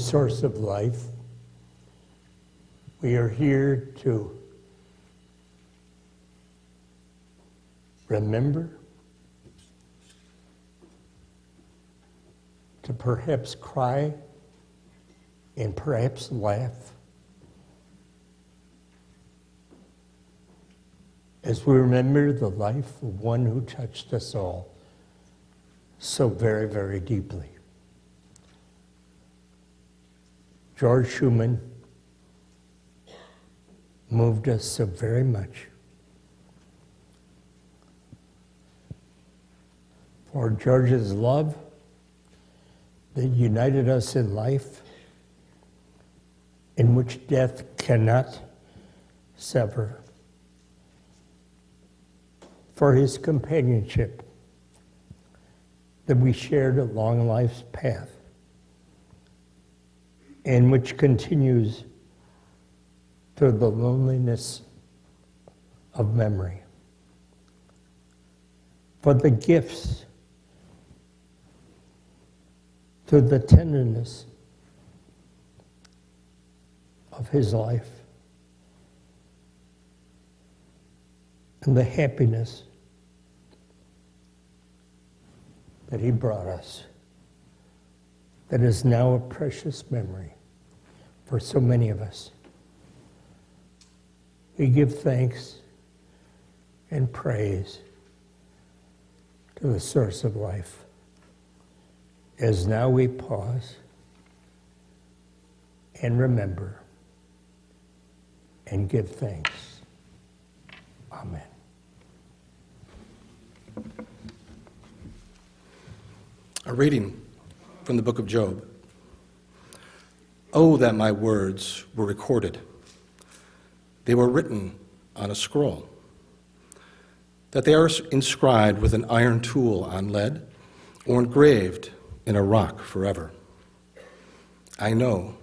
source of life. We are here to remember, to perhaps cry, and perhaps laugh, as we remember the life of one who touched us all so very, very deeply. George Schumann moved us so very much. For George's love that united us in life, in which death cannot sever. For his companionship that we shared along life's path, and which continues through the loneliness of memory. For the gifts, through the tenderness of his life, and the happiness that he brought us, that is now a precious memory for so many of us. We give thanks and praise to the source of life, as now we pause and remember and give thanks. Amen. A reading from the book of Job. Oh, that my words were recorded. They were written on a scroll, that they are inscribed with an iron tool on lead, or engraved in a rock forever. I know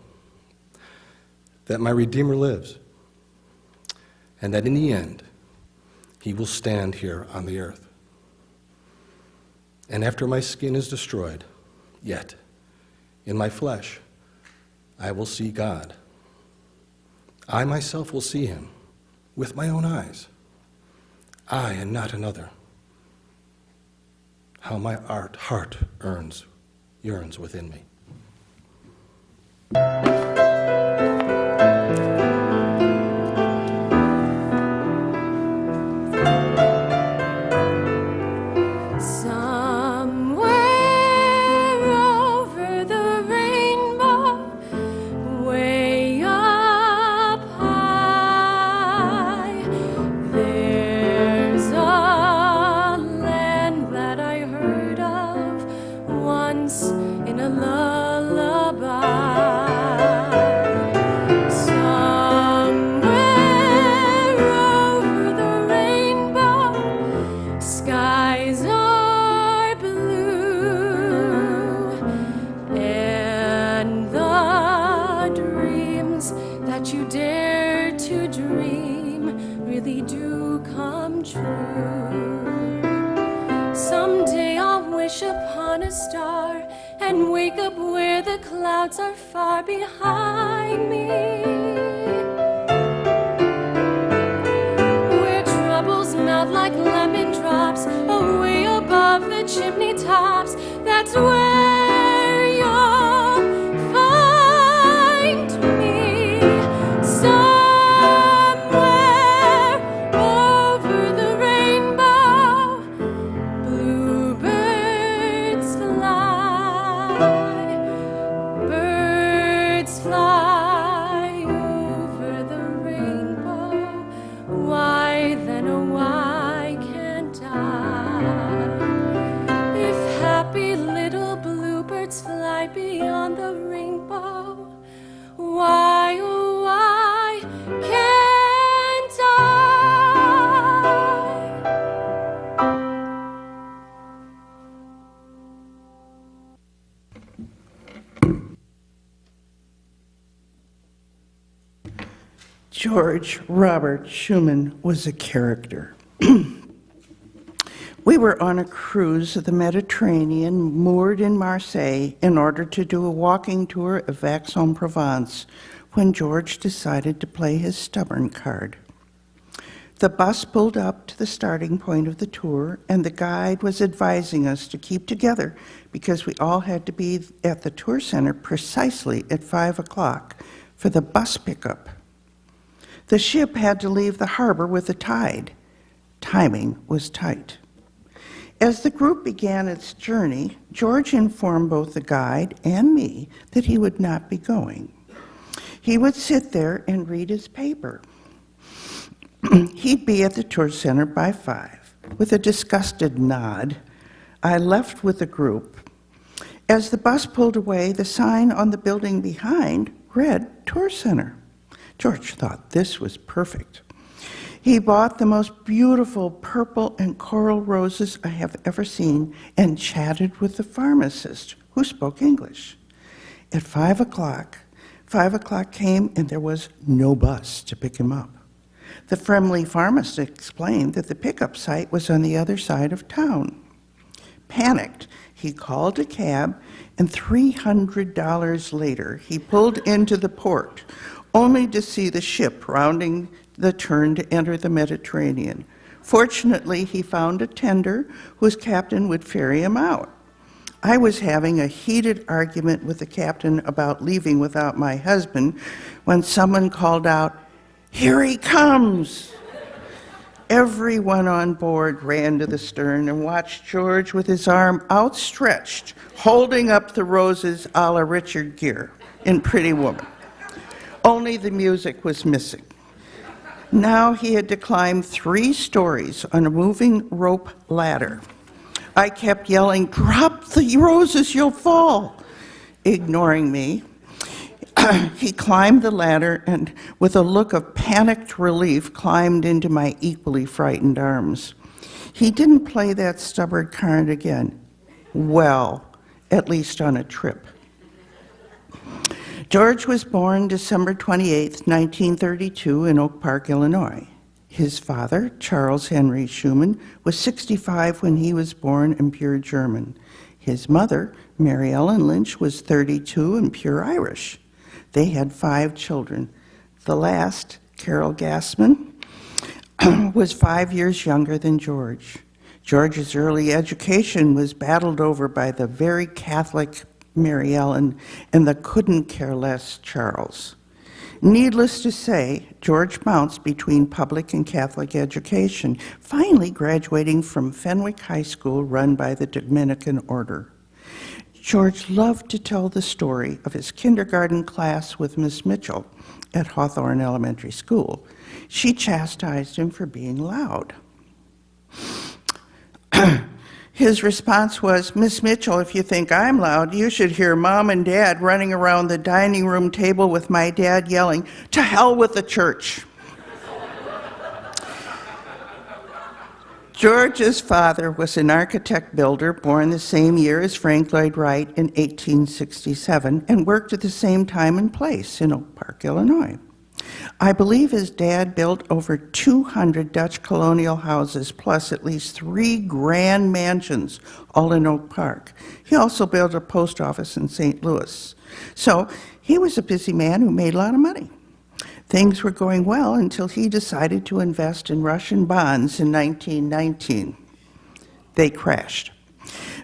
that my Redeemer lives, and that in the end he will stand here on the earth. And after my skin is destroyed, yet in my flesh I will see God. I myself will see him with my own eyes, I and not another. How my heart yearns within me. Are far behind me, where troubles melt like lemon drops away above the chimney tops. That's where you'll find me, somewhere over the rainbow. Bluebirds fly. Birds fly over the rainbow. Why then, oh why can't I? If happy little bluebirds fly beyond the rainbow, why, oh why can't I? George Robert Schumann was a character. We were on a cruise of the Mediterranean, moored in Marseille, in order to do a walking tour of Aix-en-Provence, when George decided to play his stubborn card. The bus pulled up to the starting point of the tour, and the guide was advising us to keep together because we all had to be at the tour center precisely at 5 o'clock for the bus pickup. The ship had to leave the harbor with the tide. Timing was tight. As the group began its journey, George informed both the guide and me that he would not be going. He would sit there and read his paper. He'd be at the tour center by 5. With a disgusted nod, I left with the group. As the bus pulled away, the sign on the building behind read Tour Center. George thought this was perfect. He bought the most beautiful purple and coral roses I have ever seen and chatted with the pharmacist who spoke English. At 5 o'clock came and there was no bus to pick him up. The friendly pharmacist explained that the pickup site was on the other side of town. Panicked, he called a cab, and $300 later, he pulled into the port, only to see the ship rounding the turn to enter the Mediterranean. Fortunately, he found a tender whose captain would ferry him out. I was having a heated argument with the captain about leaving without my husband when someone called out, "Here he comes!" Everyone on board ran to the stern and watched George with his arm outstretched, holding up the roses a la Richard Gere in Pretty Woman. Only the music was missing. Now he had to climb 3 stories on a moving rope ladder. I kept yelling, "Drop the roses, you'll fall!" Ignoring me, he climbed the ladder and, with a look of panicked relief, climbed into my equally frightened arms. He didn't play that stubborn card again. Well, at least on a trip. George was born December 28, 1932, in Oak Park, Illinois. His father, Charles Henry Schumann, was 65 when he was born and pure German. His mother, Mary Ellen Lynch, was 32 and pure Irish. They had 5 children. The last, Carol Gassman, was 5 years younger than George. George's early education was battled over by the very Catholic Mary Ellen and the couldn't-care-less Charles. Needless to say, George bounced between public and Catholic education, finally graduating from Fenwick High School, run by the Dominican Order. George loved to tell the story of his kindergarten class with Miss Mitchell at Hawthorne Elementary School. She chastised him for being loud. His response was, "Miss Mitchell, if you think I'm loud, you should hear Mom and Dad running around the dining room table with my dad yelling, 'To hell with the church!'" George's father was an architect-builder born the same year as Frank Lloyd Wright in 1867 and worked at the same time and place in Oak Park, Illinois. I believe his dad built over 200 Dutch colonial houses plus at least 3 grand mansions, all in Oak Park. He also built a post office in St. Louis. So he was a busy man who made a lot of money. Things were going well until he decided to invest in Russian bonds in 1919. They crashed.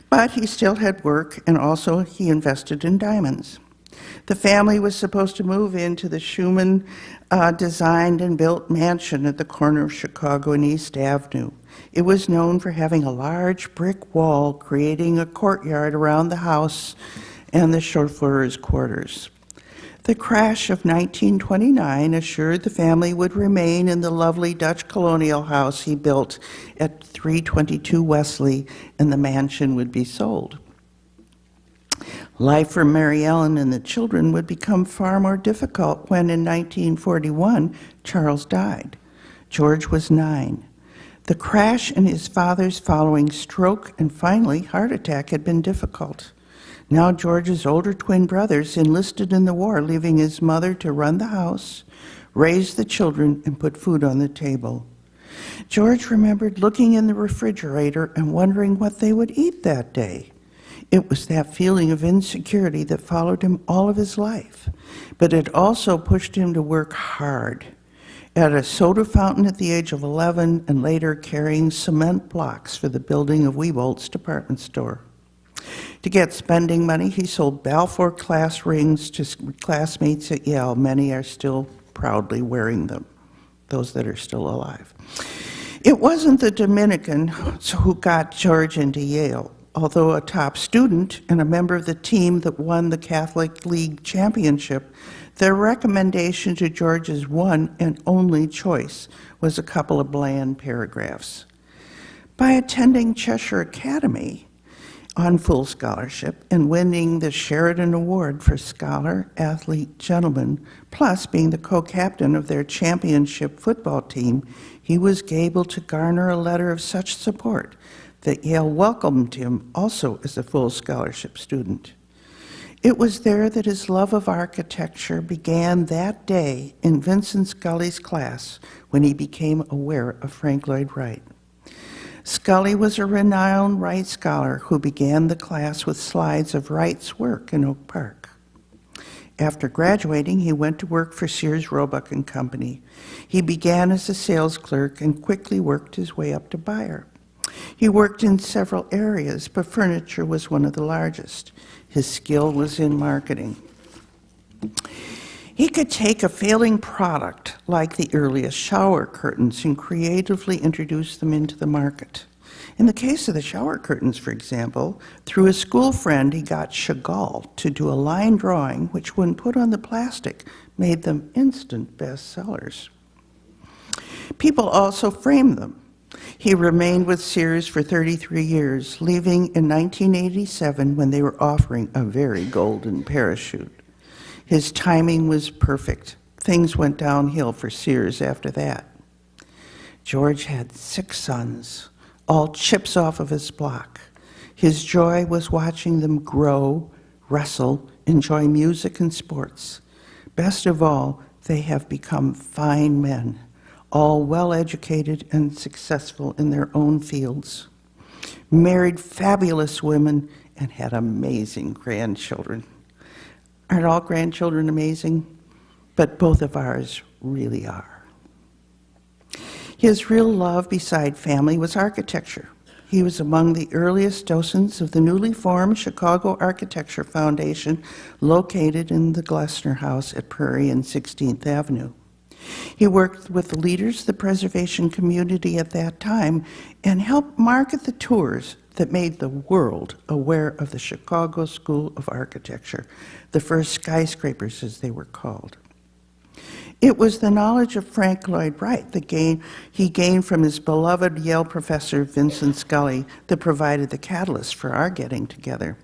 But he still had work, and also he invested in diamonds. The family was supposed to move into the Schumann designed and built mansion at the corner of Chicago and East Avenue. It was known for having a large brick wall creating a courtyard around the house and the chauffeur's quarters. The crash of 1929 assured the family would remain in the lovely Dutch colonial house he built at 322 Wesley, and the mansion would be sold. Life for Mary Ellen and the children would become far more difficult when, in 1941, Charles died. George was 9. The crash and his father's following stroke and finally heart attack had been difficult. Now George's older twin brothers enlisted in the war, leaving his mother to run the house, raise the children, and put food on the table. George remembered looking in the refrigerator and wondering what they would eat that day. It was that feeling of insecurity that followed him all of his life, but it also pushed him to work hard. At a soda fountain at the age of 11 and later carrying cement blocks for the building of Weebolt's department store. To get spending money, he sold Balfour class rings to classmates at Yale. Many are still proudly wearing them, those that are still alive. It wasn't the Dominican who got George into Yale. Although a top student and a member of the team that won the Catholic League championship, their recommendation to George's one and only choice was a couple of bland paragraphs. By attending Cheshire Academy on full scholarship and winning the Sheridan Award for Scholar, Athlete, Gentleman, plus being the co-captain of their championship football team, he was able to garner a letter of such support that Yale welcomed him also as a full scholarship student. It was there that his love of architecture began that day in Vincent Scully's class when he became aware of Frank Lloyd Wright. Scully was a renowned Wright scholar who began the class with slides of Wright's work in Oak Park. After graduating, he went to work for Sears, Roebuck and Company. He began as a sales clerk and quickly worked his way up to buyer. He worked in several areas, but furniture was one of the largest. His skill was in marketing. He could take a failing product like the earliest shower curtains and creatively introduce them into the market. In the case of the shower curtains, for example, through a school friend, he got Chagall to do a line drawing, which when put on the plastic, made them instant bestsellers. People also framed them. He remained with Sears for 33 years, leaving in 1987 when they were offering a very golden parachute. His timing was perfect. Things went downhill for Sears after that. George had 6 sons, all chips off of his block. His joy was watching them grow, wrestle, enjoy music and sports. Best of all, they have become fine men, all well-educated and successful in their own fields, married fabulous women, and had amazing grandchildren. Aren't all grandchildren amazing? But both of ours really are. His real love beside family was architecture. He was among the earliest docents of the newly formed Chicago Architecture Foundation, located in the Glessner House at Prairie and 16th Avenue. He worked with the leaders of the preservation community at that time and helped market the tours that made the world aware of the Chicago School of Architecture, the first skyscrapers as they were called. It was the knowledge of Frank Lloyd Wright that he gained from his beloved Yale professor Vincent Scully that provided the catalyst for our getting together.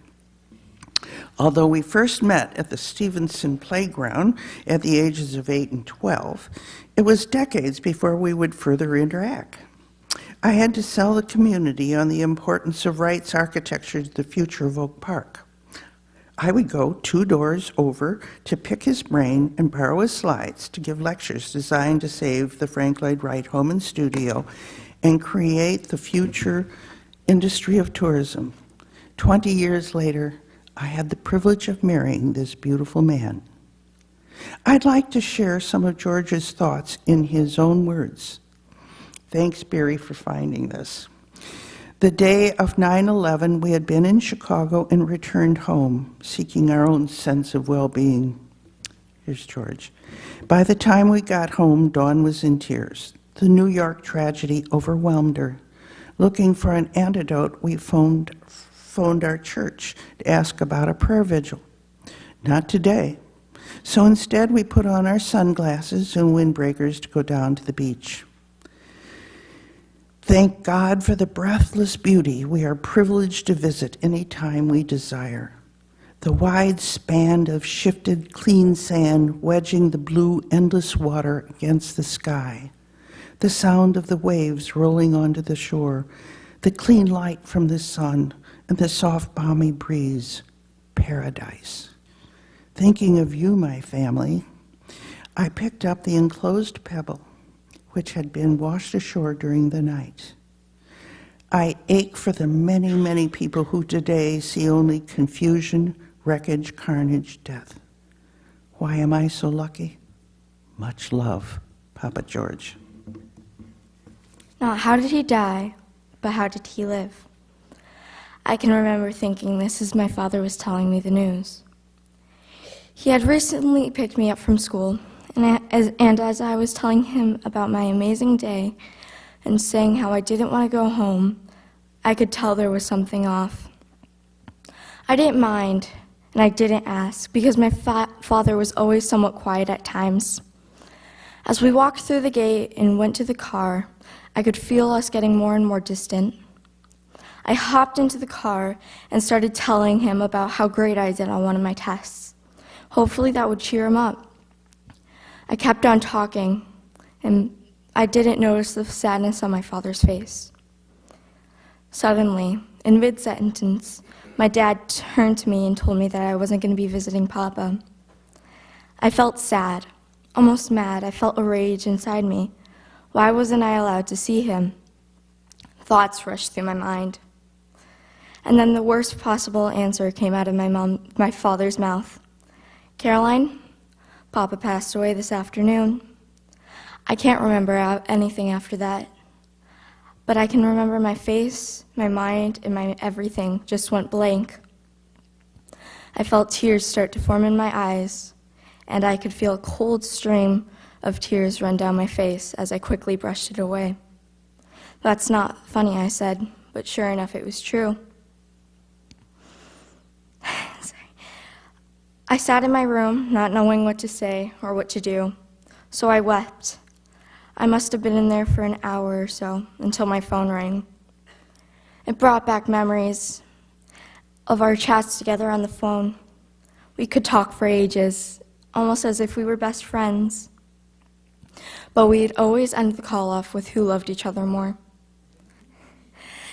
Although we first met at the Stevenson Playground at the ages of 8 and 12, it was decades before we would further interact. I had to sell the community on the importance of Wright's architecture to the future of Oak Park. I would go 2 doors over to pick his brain and borrow his slides to give lectures designed to save the Frank Lloyd Wright home and studio and create the future industry of tourism. 20 years later, I had the privilege of marrying this beautiful man. I'd like to share some of George's thoughts in his own words. Thanks, Barry, for finding this. The day of 9/11, we had been in Chicago and returned home, seeking our own sense of well-being. Here's George. By the time we got home, Dawn was in tears. The New York tragedy overwhelmed her. Looking for an antidote, we phoned our church to ask about a prayer vigil. Not today. So instead, we put on our sunglasses and windbreakers to go down to the beach. Thank God for the breathless beauty we are privileged to visit any time we desire. The wide span of shifted, clean sand wedging the blue, endless water against the sky. The sound of the waves rolling onto the shore. The clean light from the sun and the soft, balmy breeze. Paradise. Thinking of you, my family, I picked up the enclosed pebble. which had been washed ashore during the night. I ache for the many, many people who today see only confusion, wreckage, carnage, death. Why am I so lucky? Much love, Papa George. Not how did he die, but how did he live? I can remember thinking this as my father was telling me the news. He had recently picked me up from school, and as I was telling him about my amazing day and saying how I didn't want to go home, I could tell there was something off. I didn't mind, and I didn't ask, because my father was always somewhat quiet at times. As we walked through the gate and went to the car, I could feel us getting more and more distant. I hopped into the car and started telling him about how great I did on one of my tests. Hopefully that would cheer him up. I kept on talking, and I didn't notice the sadness on my father's face. Suddenly, in mid-sentence, my dad turned to me and told me that I wasn't going to be visiting Papa. I felt sad, almost mad. I felt a rage inside me. Why wasn't I allowed to see him? Thoughts rushed through my mind. And then the worst possible answer came out of my father's mouth. Caroline, Papa passed away this afternoon. I can't remember anything after that. But I can remember my face, my mind, and my everything just went blank. I felt tears start to form in my eyes, and I could feel a cold stream of tears run down my face as I quickly brushed it away. That's not funny, I said, but sure enough, it was true. I sat in my room, not knowing what to say or what to do, so I wept. I must have been in there for an hour or so until my phone rang. It brought back memories of our chats together on the phone. We could talk for ages, almost as if we were best friends. But we'd always end the call off with who loved each other more.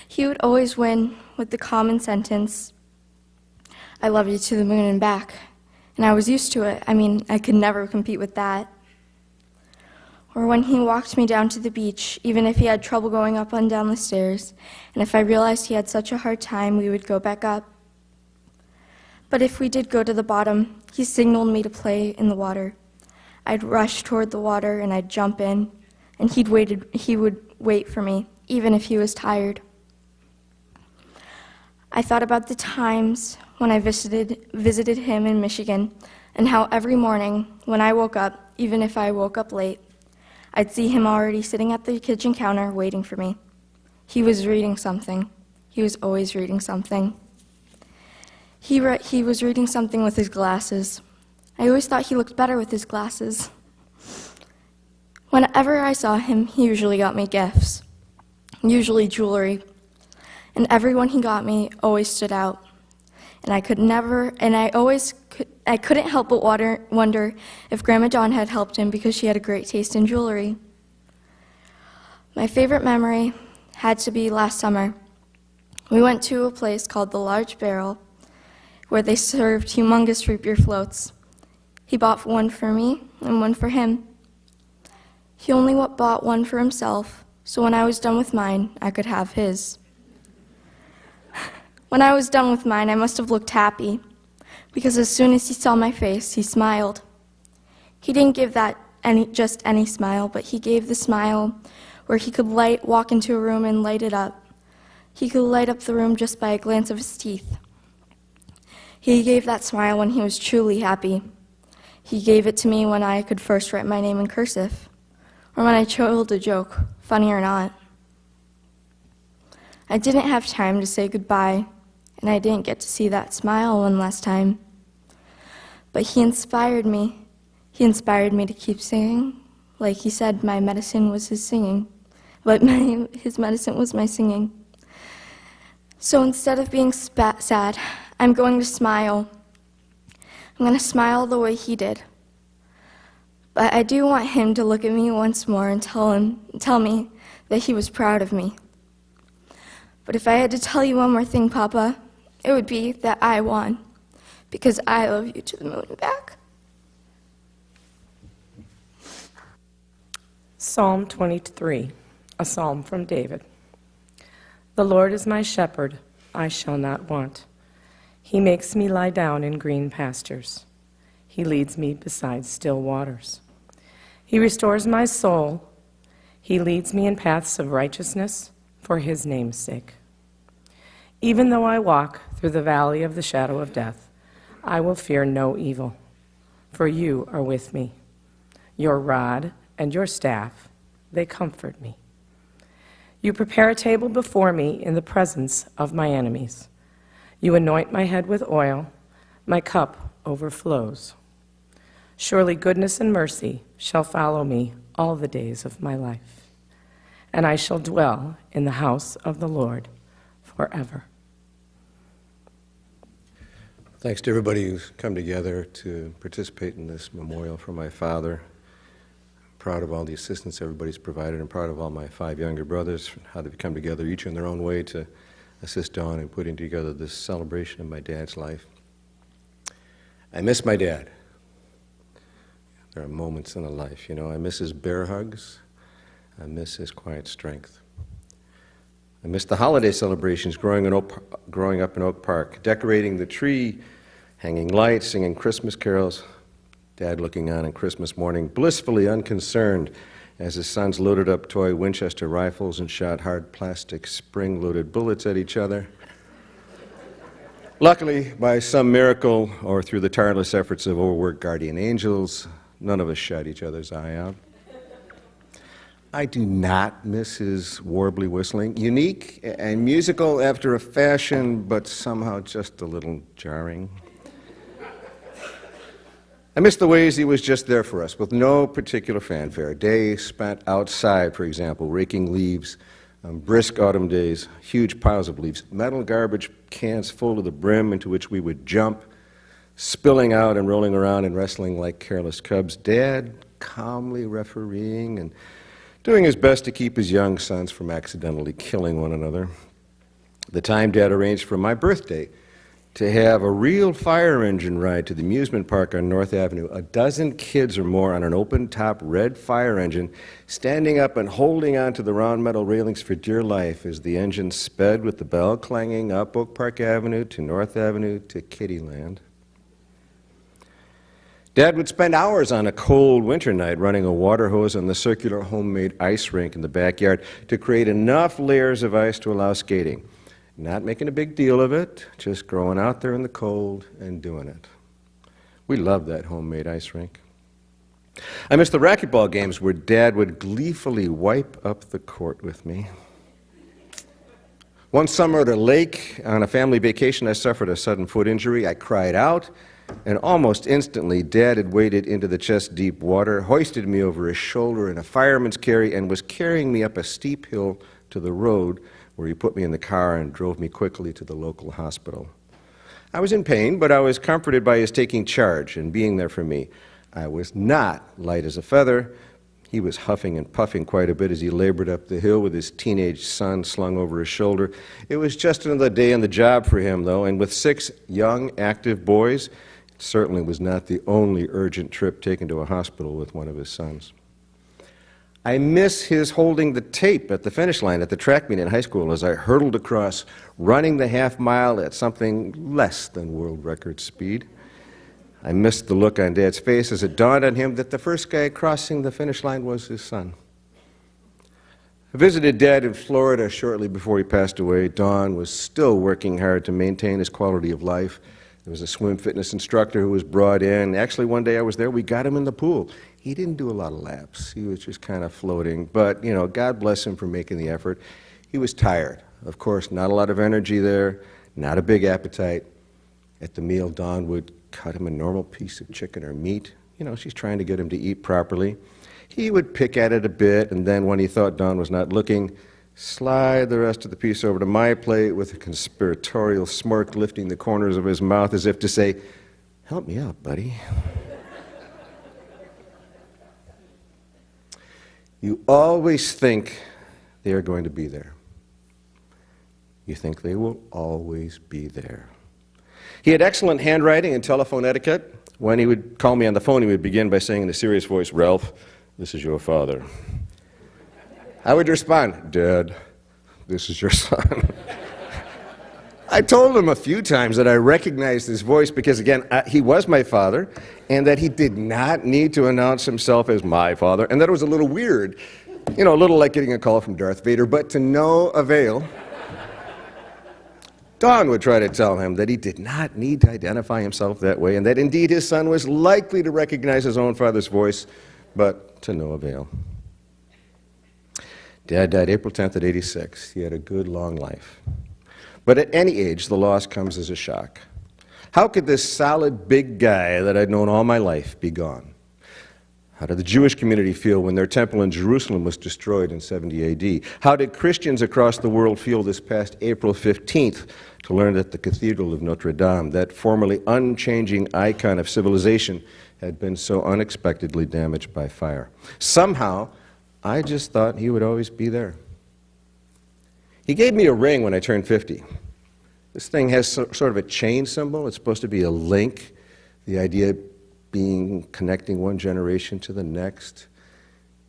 He would always win with the common sentence, "I love you to the moon and back." And I was used to it. I could never compete with that. Or when he walked me down to the beach, even if he had trouble going up and down the stairs, and if I realized he had such a hard time, we would go back up. But if we did go to the bottom, he signaled me to play in the water. I'd rush toward the water and I'd jump in, and he would wait for me, even if he was tired. I thought about the times when I visited him in Michigan, and how every morning when I woke up, even if I woke up late, I'd see him already sitting at the kitchen counter waiting for me. He was reading something. He was always reading something. He was reading something with his glasses. I always thought he looked better with his glasses. Whenever I saw him, he usually got me gifts, usually jewelry, and everyone he got me always stood out. And I couldn't help but wonder if Grandma Dawn had helped him because she had a great taste in jewelry. My favorite memory had to be last summer. We went to a place called the Large Barrel, where they served humongous root beer floats. He bought one for me and one for him. He only bought one for himself, so when I was done with mine, I could have his. When I was done with mine, I must have looked happy, because as soon as he saw my face, he smiled. He didn't give that just any smile, but he gave the smile where he could walk into a room and light it up. He could light up the room just by a glance of his teeth. He gave that smile when he was truly happy. He gave it to me when I could first write my name in cursive, or when I told a joke, funny or not. I didn't have time to say goodbye, and I didn't get to see that smile one last time. But he inspired me. He inspired me to keep singing. Like he said, my medicine was his singing, but his medicine was my singing. So instead of being sad, I'm going to smile. I'm going to smile the way he did. But I do want him to look at me once more and tell me that he was proud of me. But if I had to tell you one more thing, Papa, it would be that I won, because I love you to the moon and back. Psalm 23, a psalm from David. The Lord is my shepherd, I shall not want. He makes me lie down in green pastures. He leads me beside still waters. He restores my soul. He leads me in paths of righteousness for his name's sake. Even though I walk through the valley of the shadow of death, I will fear no evil, for you are with me. Your rod and your staff, they comfort me. You prepare a table before me in the presence of my enemies. You anoint my head with oil, my cup overflows. Surely goodness and mercy shall follow me all the days of my life, and I shall dwell in the house of the Lord forever. Thanks to everybody who's come together to participate in this memorial for my father. I'm proud of all the assistance everybody's provided. I'm proud of all my 5 younger brothers, how they've come together, each in their own way, to assist Dawn in putting together this celebration of my dad's life. I miss my dad. There are moments in a life, I miss his bear hugs. I miss his quiet strength. I miss the holiday celebrations growing up in Oak Park, decorating the tree, hanging lights, singing Christmas carols. Dad looking on Christmas morning, blissfully unconcerned as his sons loaded up toy Winchester rifles and shot hard plastic spring-loaded bullets at each other. Luckily, by some miracle or through the tireless efforts of overworked guardian angels, none of us shot each other's eye out. I do not miss his warbly whistling, unique and musical after a fashion, but somehow just a little jarring. I miss the ways he was just there for us, with no particular fanfare. Days spent outside, for example, raking leaves, brisk autumn days, huge piles of leaves, metal garbage cans full to the brim into which we would jump, spilling out and rolling around and wrestling like careless cubs. Dad calmly refereeing and doing his best to keep his young sons from accidentally killing one another. The time Dad arranged for my birthday to have a real fire engine ride to the amusement park on North Avenue, 12 kids or more on an open-top red fire engine, standing up and holding onto the round metal railings for dear life as the engine sped with the bell clanging up Oak Park Avenue to North Avenue to Kittyland. Dad would spend hours on a cold winter night running a water hose on the circular homemade ice rink in the backyard to create enough layers of ice to allow skating. Not making a big deal of it, just growing out there in the cold and doing it. We loved that homemade ice rink. I miss the racquetball games where Dad would gleefully wipe up the court with me. One summer at a lake on a family vacation, I suffered a sudden foot injury. I cried out, and almost instantly, Dad had waded into the chest-deep water, hoisted me over his shoulder in a fireman's carry, and was carrying me up a steep hill to the road, where he put me in the car and drove me quickly to the local hospital. I was in pain, but I was comforted by his taking charge and being there for me. I was not light as a feather. He was huffing and puffing quite a bit as he labored up the hill with his teenage son slung over his shoulder. It was just another day on the job for him, though, and with 6 young, active boys, it certainly was not the only urgent trip taken to a hospital with one of his sons. I miss his holding the tape at the finish line at the track meet in high school as I hurtled across, running the half mile at something less than world record speed. I missed the look on Dad's face as it dawned on him that the first guy crossing the finish line was his son. I visited Dad in Florida shortly before he passed away. Don was still working hard to maintain his quality of life. There was a swim fitness instructor who was brought in. Actually, one day I was there, we got him in the pool. He didn't do a lot of laps. He was just kind of floating. But, God bless him for making the effort. He was tired. Of course, not a lot of energy there, not a big appetite. At the meal, Dawn would cut him a normal piece of chicken or meat. She's trying to get him to eat properly. He would pick at it a bit, and then when he thought Dawn was not looking, slide the rest of the piece over to my plate with a conspiratorial smirk lifting the corners of his mouth as if to say, "Help me out, buddy." You always think they are going to be there. You think they will always be there. He had excellent handwriting and telephone etiquette. When he would call me on the phone, he would begin by saying in a serious voice, "Ralph, this is your father." I would respond, Dad, this is your son. I told him a few times that I recognized his voice because, again, he was my father, and that he did not need to announce himself as my father, and that it was a little weird, a little like getting a call from Darth Vader, but to no avail. Don would try to tell him that he did not need to identify himself that way, and that indeed his son was likely to recognize his own father's voice, but to no avail. Dad died April 10th at 86. He had a good, long life. But at any age, the loss comes as a shock. How could this solid, big guy that I'd known all my life be gone? How did the Jewish community feel when their temple in Jerusalem was destroyed in 70 AD? How did Christians across the world feel this past April 15th to learn that the Cathedral of Notre Dame, that formerly unchanging icon of civilization, had been so unexpectedly damaged by fire? Somehow, I just thought he would always be there. He gave me a ring when I turned 50. This thing has sort of a chain symbol. It's supposed to be a link, the idea being connecting one generation to the next.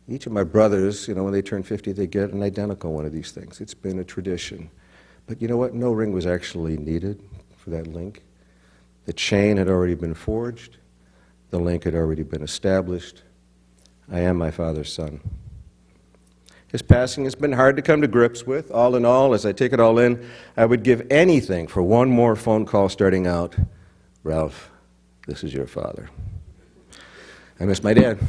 Each of my brothers, when they turn 50, they get an identical one of these things. It's been a tradition. But you know what? No ring was actually needed for that link. The chain had already been forged. The link had already been established. I am my father's son. His passing has been hard to come to grips with. All in all, as I take it all in, I would give anything for one more phone call starting out, Ralph, this is your father. I miss my dad.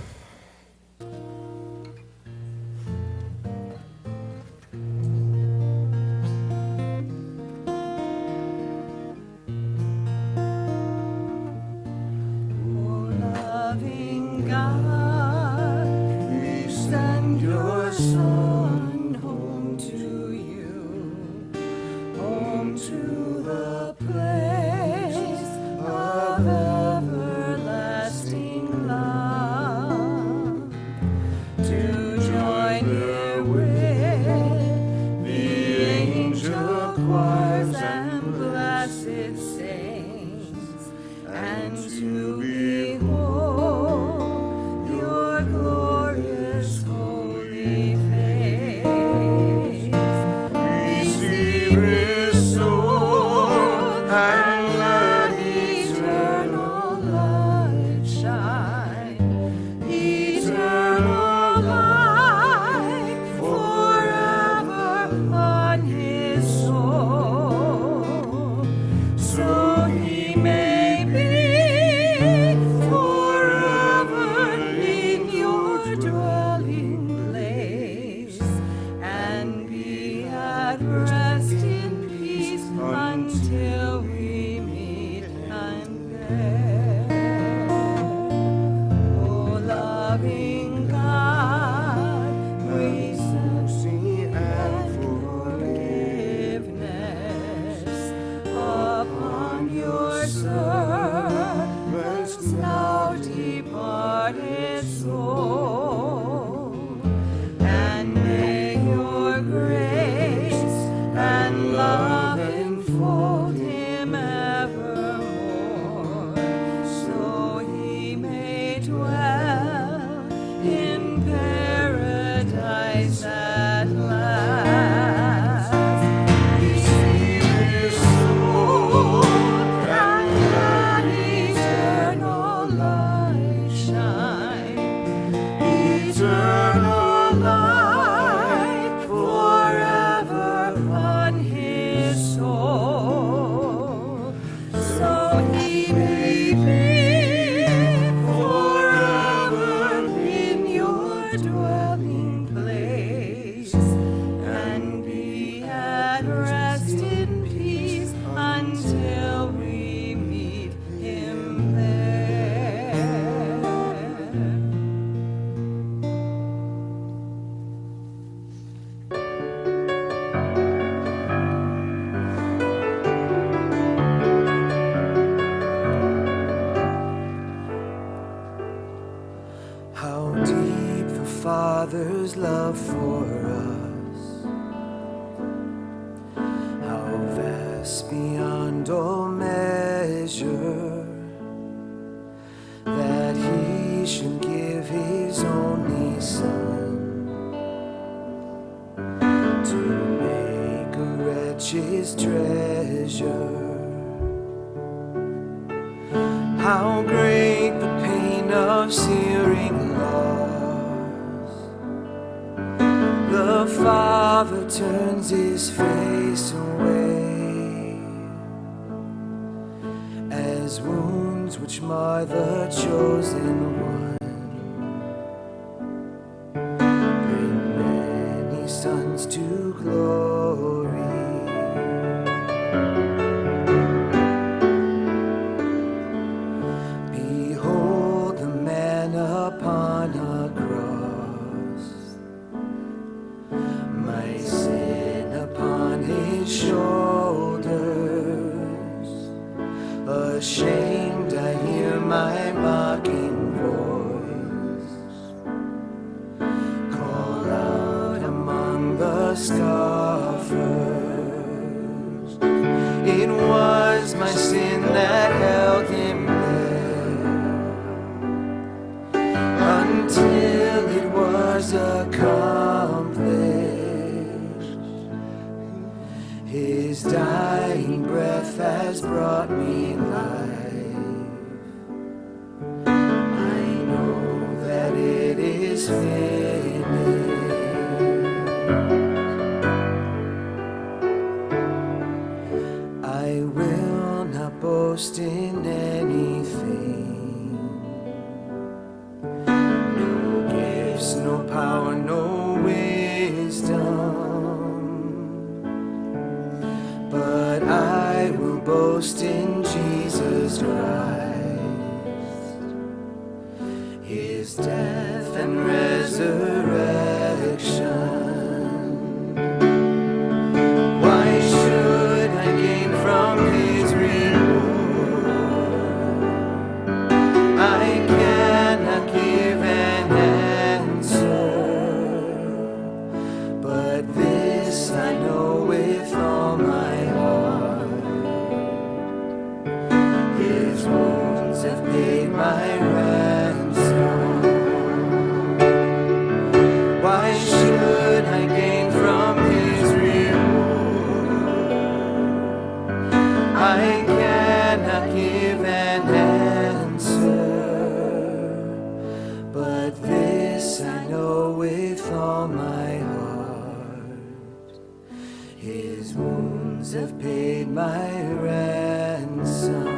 Father's love for us, how vast beyond all measure, that he should give his only Son, richest treasure. How great the pain of searing loss. The Father turns his face away as wounds which mar the chosen one bring many sons to glory. Behold the man upon a cross, my sin upon his shoulders. Ashamed I hear my mocking voice call out among the scoffers. It was my sin that held him until it was accomplished. His dying breath has brought me life. I know that it is finished. I will not boast in anything, no gifts, no power, no wisdom, but I will boast in Jesus Christ, his death and resurrection. Why should I gain from his reward? I cannot give an answer, but this I know with all my heart. His wounds have paid my ransom. Why should I gain from his reward? I cannot give an answer, but this I know with all my heart. His wounds have paid my ransom.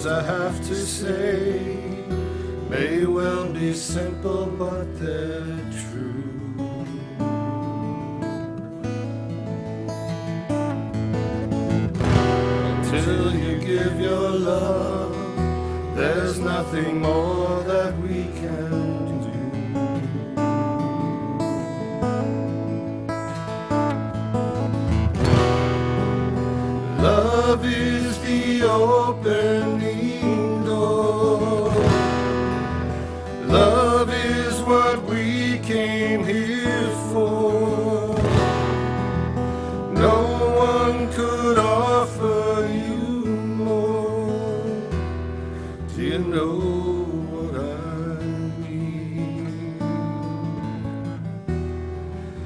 I have to say may well be simple, but they're true. Until you give your love, there's nothing more that we can do. Love is the opening door. Love is what we came here for. No one could offer you more. Do you know what I mean?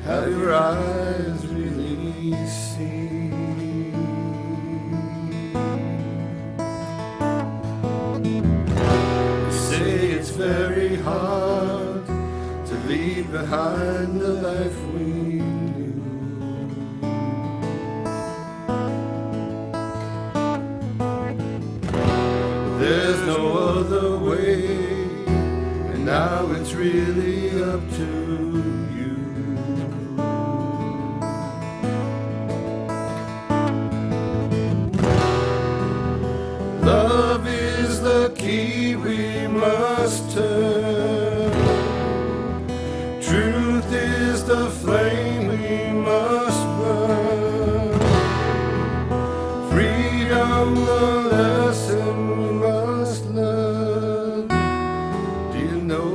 Have your eyes really seen? It's very hard to leave behind the life we knew. There's no other way, and I now it's really up to you. Love is the key we must turn. Truth is the flame we must burn. Freedom the lesson we must learn. Do you know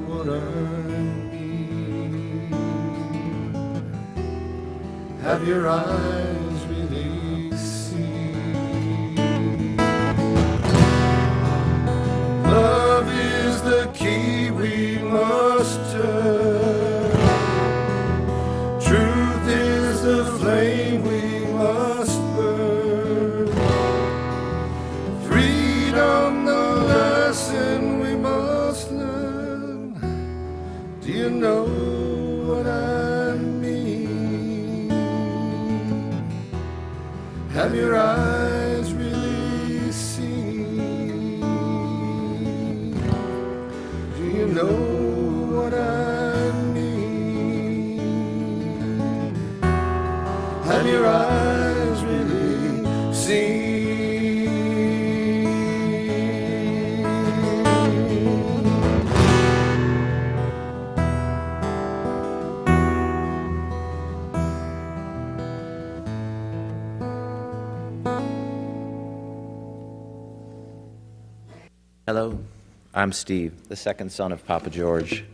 what I mean? Have your eyes really seen? Love is the key we must turn. Truth is the flame we must burn. Freedom the lesson we must learn. Do you know what I mean? Have your eyes really seen? Do you know what I mean? Have your eyes really seen? Hello, I'm Steve, the second son of Papa George.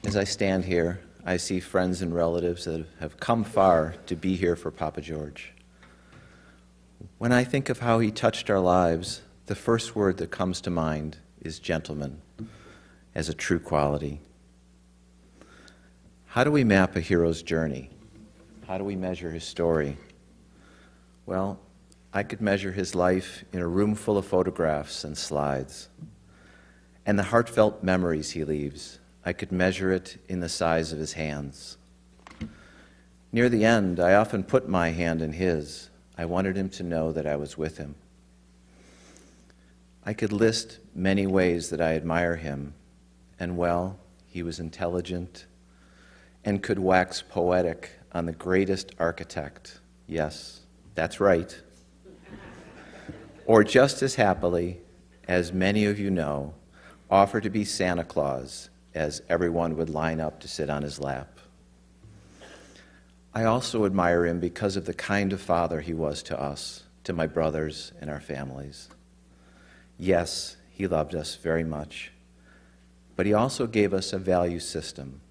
As I stand here, I see friends and relatives that have come far to be here for Papa George. When I think of how he touched our lives, the first word that comes to mind is gentleman, as a true quality. How do we map a hero's journey? How do we measure his story? Well, I could measure his life in a room full of photographs and slides. And the heartfelt memories he leaves, I could measure it in the size of his hands. Near the end, I often put my hand in his. I wanted him to know that I was with him. I could list many ways that I admire him, and well, he was intelligent and could wax poetic on the greatest architect. Yes, that's right. Or just as happily, as many of you know, offer to be Santa Claus as everyone would line up to sit on his lap. I also admire him because of the kind of father he was to us, to my brothers and our families. Yes, he loved us very much, but he also gave us a value system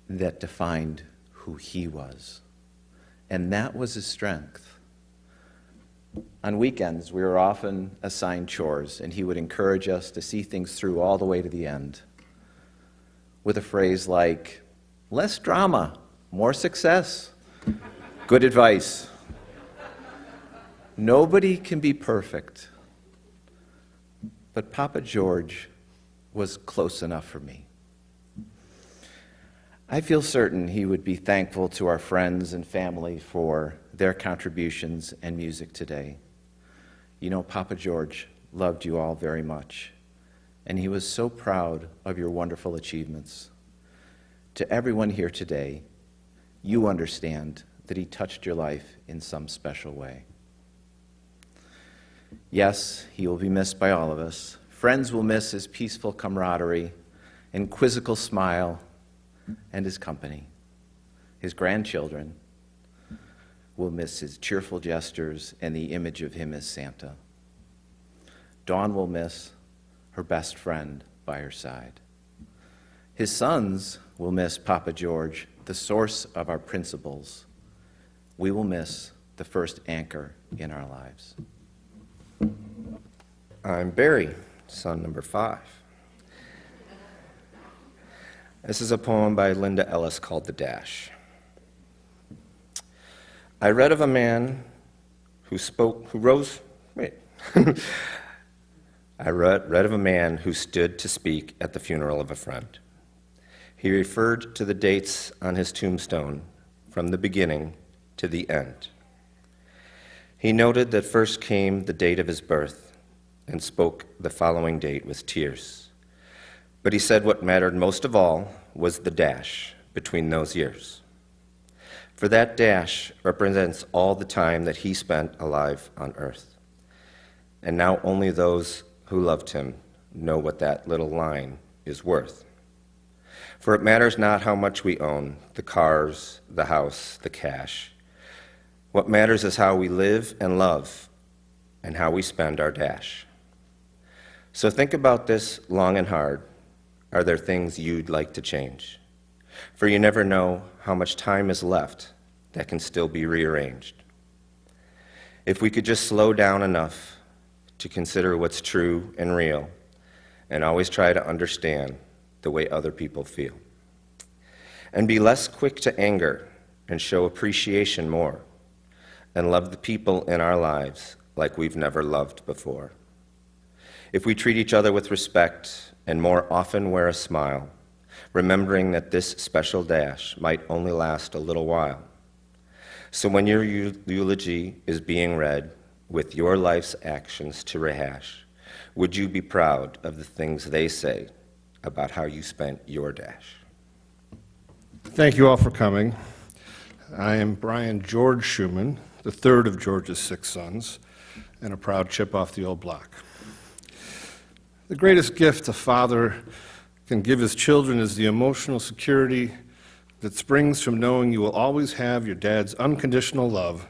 that defined who he was, and that was his strength. On weekends, we were often assigned chores, and he would encourage us to see things through all the way to the end with a phrase like, less drama, more success. Good advice. Nobody can be perfect, but Papa George was close enough for me. I feel certain he would be thankful to our friends and family for their contributions and music today. You know, Papa George loved you all very much, and he was so proud of your wonderful achievements. To everyone here today, you understand that he touched your life in some special way. Yes, he will be missed by all of us. Friends will miss his peaceful camaraderie and quizzical smile and his company. His grandchildren will miss his cheerful gestures and the image of him as Santa. Dawn will miss her best friend by her side. His sons will miss Papa George, the source of our principles. We will miss the first anchor in our lives. I'm Barry, son number 5. This is a poem by Linda Ellis called The Dash. I read of a man I read of a man who stood to speak at the funeral of a friend. He referred to the dates on his tombstone from the beginning to the end. He noted that first came the date of his birth, and spoke the following date with tears. But he said what mattered most of all was the dash between those years. For that dash represents all the time that he spent alive on earth. And now only those who loved him know what that little line is worth. For it matters not how much we own, the cars, the house, the cash. What matters is how we live and love and how we spend our dash. So think about this long and hard. Are there things you'd like to change? For you never know how much time is left that can still be rearranged. If we could just slow down enough to consider what's true and real, and always try to understand the way other people feel. And be less quick to anger and show appreciation more, and love the people in our lives like we've never loved before. If we treat each other with respect and more often wear a smile, remembering that this special dash might only last a little while. So when your eulogy is being read with your life's actions to rehash, would you be proud of the things they say about how you spent your dash? Thank you all for coming. I am Brian George Schumann, the third of George's 6 sons, and a proud chip off the old block. The greatest gift a father can give his children is the emotional security that springs from knowing you will always have your dad's unconditional love,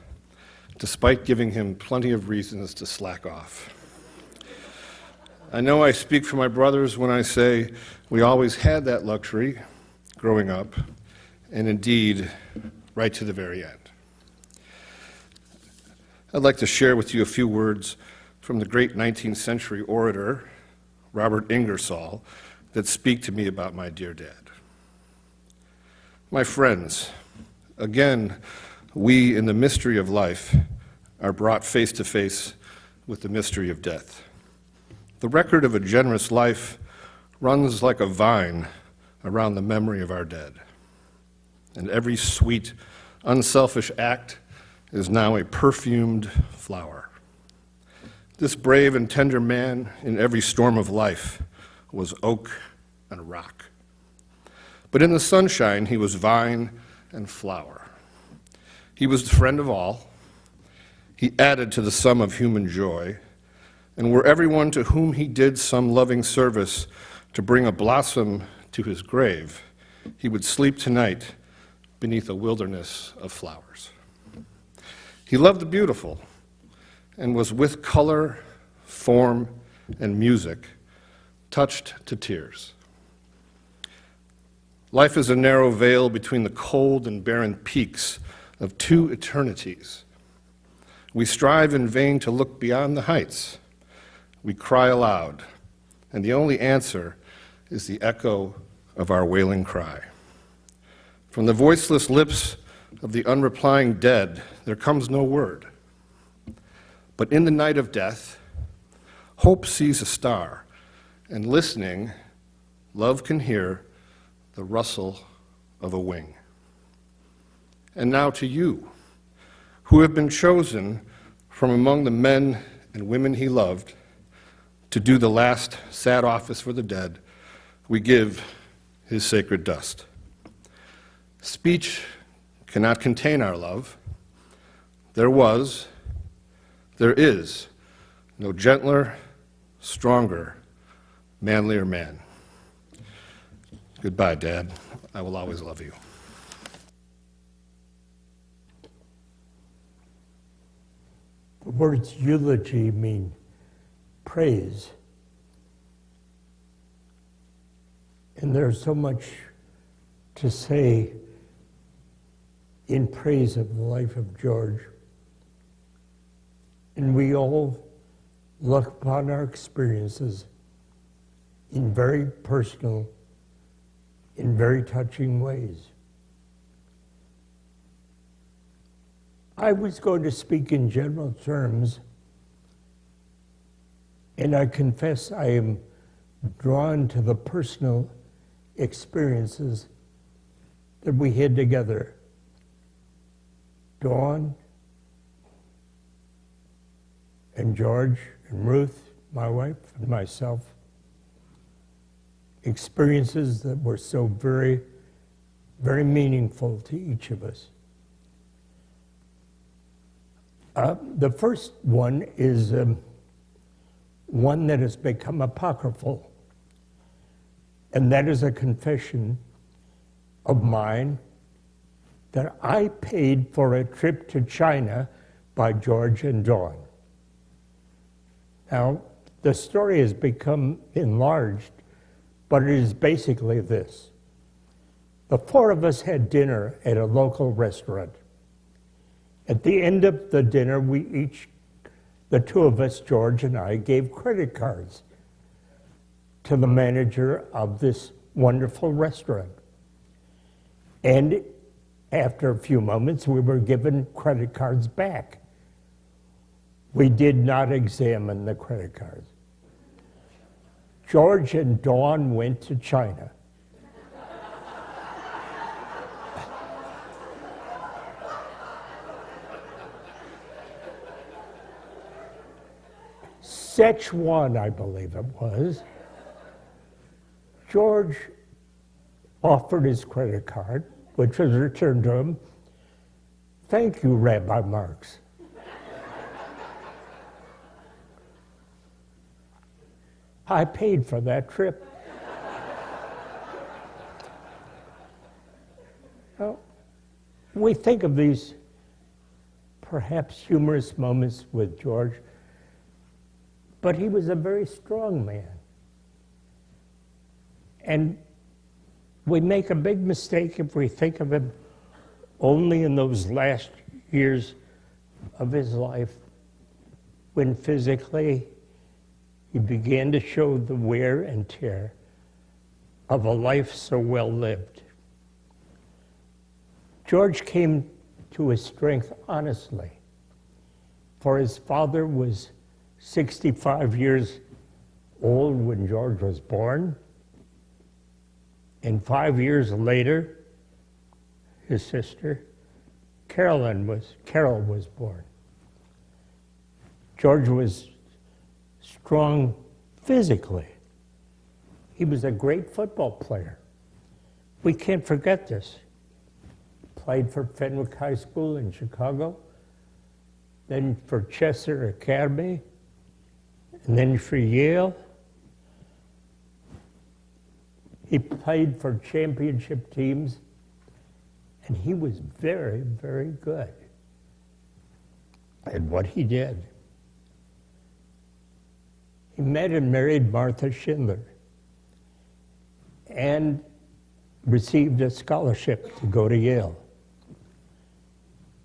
despite giving him plenty of reasons to slack off. I know I speak for my brothers when I say we always had that luxury growing up, and indeed, right to the very end. I'd like to share with you a few words from the great 19th century orator, Robert Ingersoll, that speak to me about my dear dad. My friends, again, we in the mystery of life are brought face to face with the mystery of death. The record of a generous life runs like a vine around the memory of our dead. And every sweet, unselfish act is now a perfumed flower. This brave and tender man in every storm of life was oak and rock. But in the sunshine, he was vine and flower. He was the friend of all. He added to the sum of human joy, and were everyone to whom he did some loving service to bring a blossom to his grave, he would sleep tonight beneath a wilderness of flowers. He loved the beautiful and was with color, form, and music touched to tears. Life is a narrow veil between the cold and barren peaks of two eternities. We strive in vain to look beyond the heights. We cry aloud, and the only answer is the echo of our wailing cry. From the voiceless lips of the unreplying dead, there comes no word. But in the night of death, hope sees a star, and listening, love can hear the rustle of a wing. And now to you, who have been chosen from among the men and women he loved to do the last sad office for the dead, we give his sacred dust. Speech cannot contain our love. There was, there is, no gentler, stronger, manlier man. Goodbye, Dad. I will always love you. The words eulogy mean praise. And there's so much to say in praise of the life of George. And we all look upon our experiences in very personal, in very touching ways. I was going to speak in general terms, and I confess I am drawn to the personal experiences that we had together. Dawn and George and Ruth my wife and myself, experiences that were so very, very meaningful to each of us. The first one is one that has become apocryphal, and that is a confession of mine that I paid for a trip to China by George and Dawn. Now, the story has become enlarged, but it is basically this. The four of us had dinner at a local restaurant. At the end of the dinner, we each, the two of us, George and I, gave credit cards to the manager of this wonderful restaurant. And after a few moments, we were given credit cards back. We did not examine the credit cards. George and Dawn went to China. Szechuan, I believe it was. George offered his credit card, which was returned to him. Thank you, Rabbi Marx. I paid for that trip. Now, we think of these perhaps humorous moments with George, but he was a very strong man. And we make a big mistake if we think of him only in those last years of his life, when physically he began to show the wear and tear of a life so well lived. George came to his strength honestly, for his father was 65 years old when George was born, and 5 years later, his sister, Carol was born. George was strong physically. He was a great football player. We can't forget this. Played for Fenwick High School in Chicago, then for Chester Academy, and then for Yale. He played for championship teams, and he was very, very good at what he did. He met and married Martha Schindler and received a scholarship to go to Yale.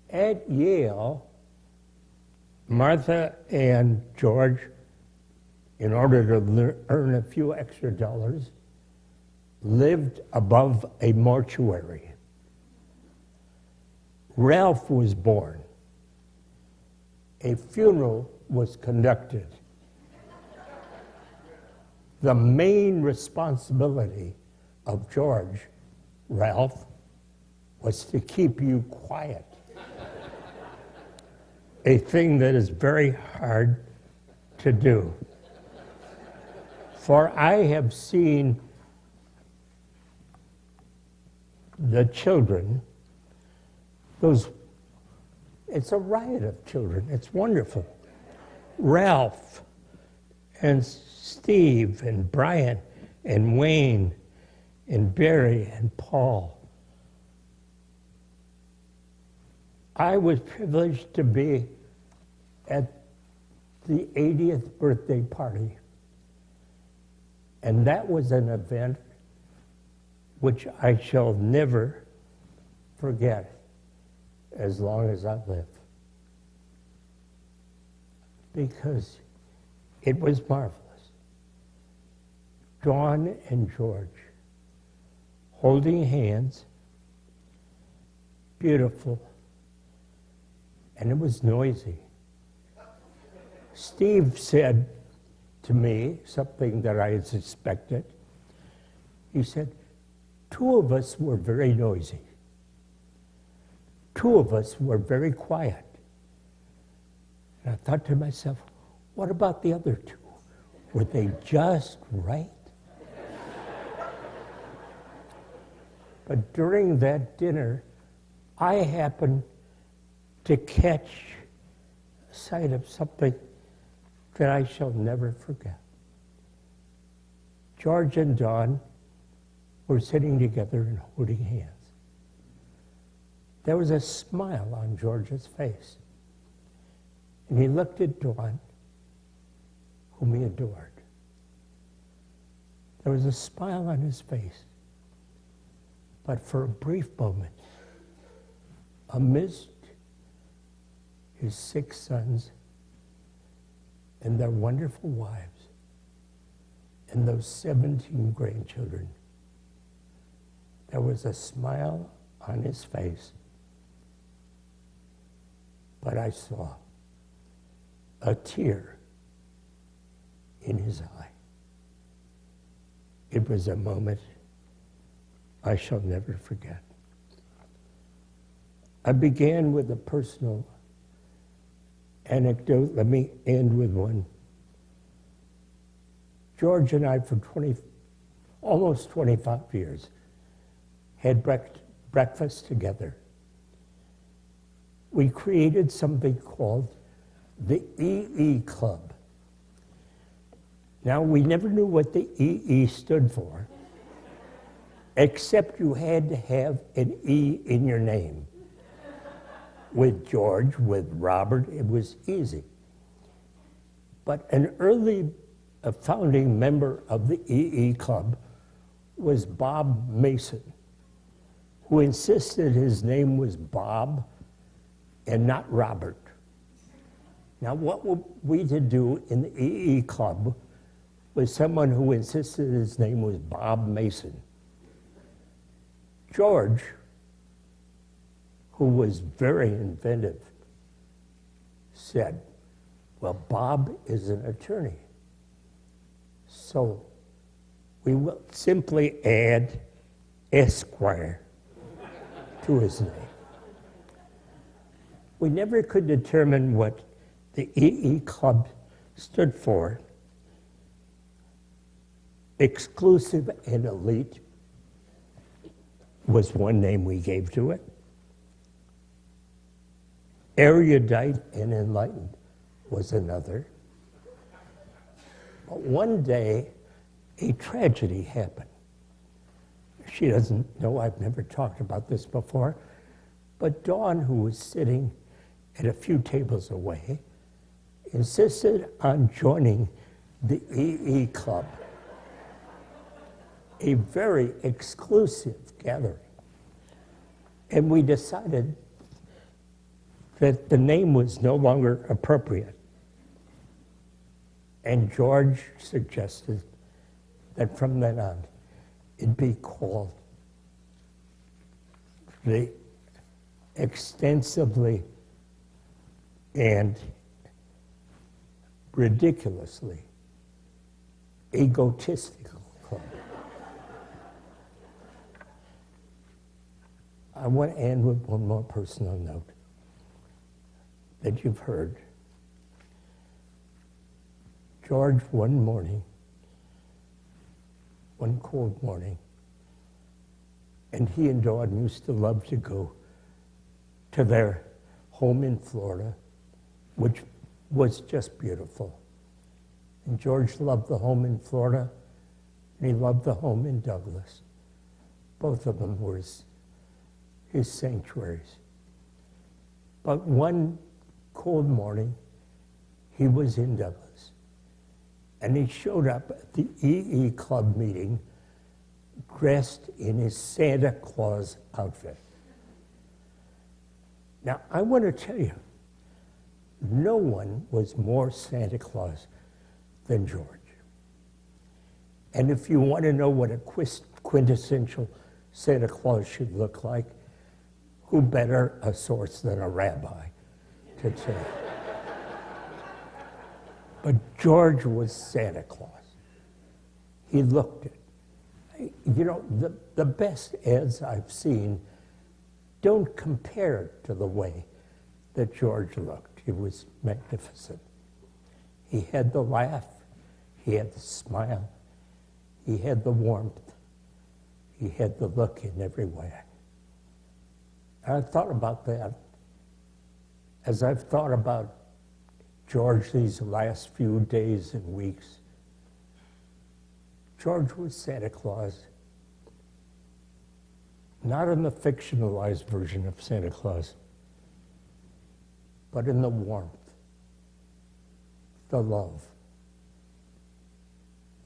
At Yale, Martha and George, in order to earn a few extra dollars, lived above a mortuary. Ralph was born. A funeral was conducted. The main responsibility of George, Ralph, was to keep you quiet. A thing that is very hard to do. For I have seen the children, it's a riot of children. It's wonderful. Ralph and Steve and Brian and Wayne and Barry and Paul. I was privileged to be at the 80th birthday party. And that was an event which I shall never forget as long as I live. Because it was marvelous. Dawn and George holding hands, beautiful, and it was noisy. Steve said to me something that I had suspected. He said, 2 of us were very noisy. 2 of us were very quiet. And I thought to myself, what about the other 2? Were they just right? But during that dinner, I happened to catch sight of something that I shall never forget. George and Dawn were sitting together and holding hands. There was a smile on George's face, and he looked at Dawn, whom he adored. There was a smile on his face, but for a brief moment, amidst his 6 sons and their wonderful wives and those 17 grandchildren, there was a smile on his face, but I saw a tear in his eye. It was a moment I shall never forget. I began with a personal anecdote. Let me end with one. George and I, for almost 25 years, had breakfast together. We created something called the EE Club. Now, we never knew what the EE stood for, except you had to have an E in your name. With George, with Robert, it was easy. But an early founding member of the EE Club was Bob Mason, who insisted his name was Bob and not Robert. Now, what were we to do in the EE Club with someone who insisted his name was Bob Mason? George, who was very inventive, said, well, Bob is an attorney, so we will simply add Esquire to his name. We never could determine what the EE Club stood for. Exclusive and elite was one name we gave to it. Erudite and enlightened was another. But one day, a tragedy happened. She doesn't know I've never talked about this before, but Dawn, who was sitting at a few tables away, insisted on joining the EE Club, a very exclusive gathering. And we decided that the name was no longer appropriate. And George suggested that from then on, it be called the extensively and ridiculously egotistical club. I want to end with one more personal note that you've heard. George, one morning, one cold morning, and he and Dawn used to love to go to their home in Florida, which was just beautiful. And George loved the home in Florida, and he loved the home in Douglas. Both of them were his sanctuaries. But one cold morning, he was in Douglas, and he showed up at the EE Club meeting dressed in his Santa Claus outfit. Now, I want to tell you, no one was more Santa Claus than George. And if you want to know what a quintessential Santa Claus should look like, who better a source than a rabbi to tell you? But George was Santa Claus. He looked it. You know, the best ads I've seen don't compare to the way that George looked. He was magnificent. He had the laugh. He had the smile. He had the warmth. He had the look in every way. And I thought about that as I've thought about George these last few days and weeks. George was Santa Claus, not in the fictionalized version of Santa Claus, but in the warmth, the love,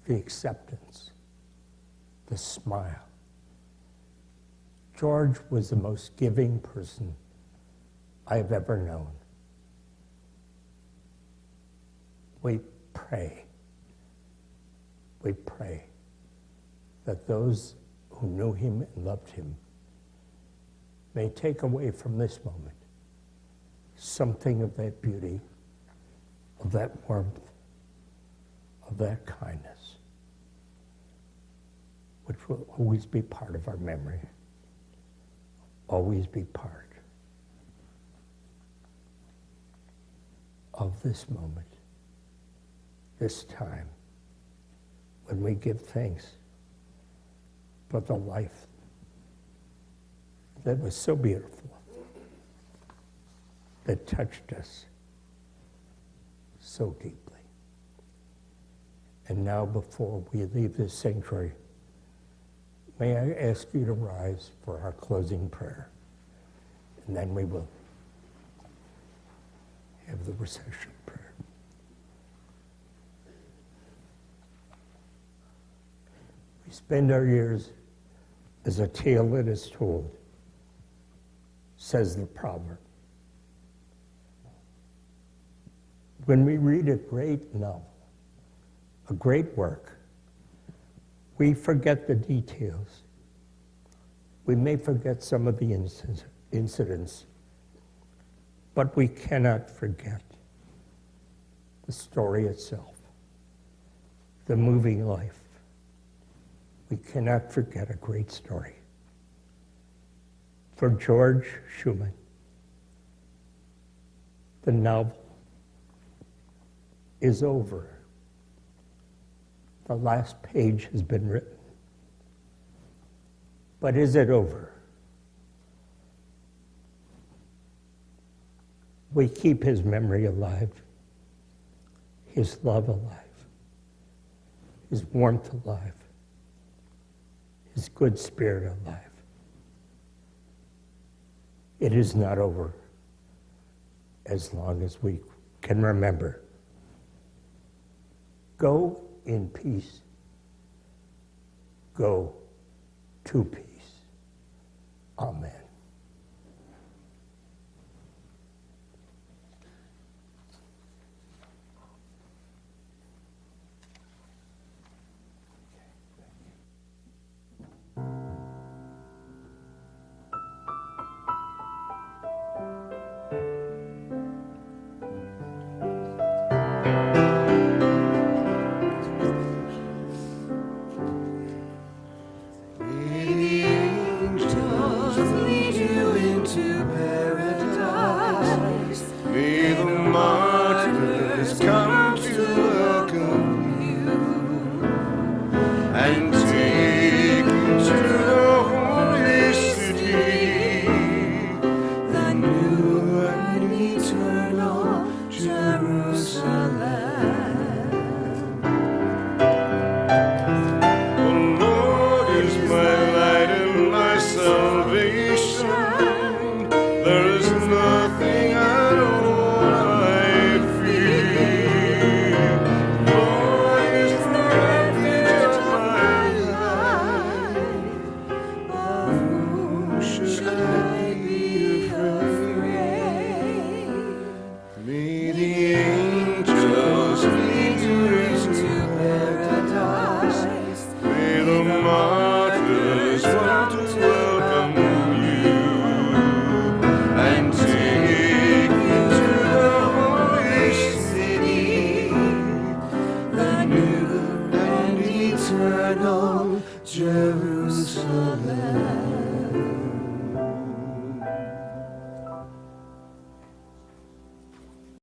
the acceptance, the smile. George was the most giving person I have ever known. We pray that those who knew him and loved him may take away from this moment something of that beauty, of that warmth, of that kindness, which will always be part of our memory, always be part of this moment, this time, when we give thanks for the life that was so beautiful, that touched us so deeply. And now, before we leave this sanctuary, may I ask you to rise for our closing prayer, and then we will have the recession prayer. We spend our years as a tale that is told, says the proverb. When we read a great novel, a great work, we forget the details. We may forget some of the incidents, but we cannot forget the story itself, the moving life. We cannot forget a great story. For George Schumann, the novel is over. The last page has been written. But is it over? We keep his memory alive, his love alive, his warmth alive, his good spirit alive. It is not over as long as we can remember. Go in peace. Go to peace. Amen. Jerusalem.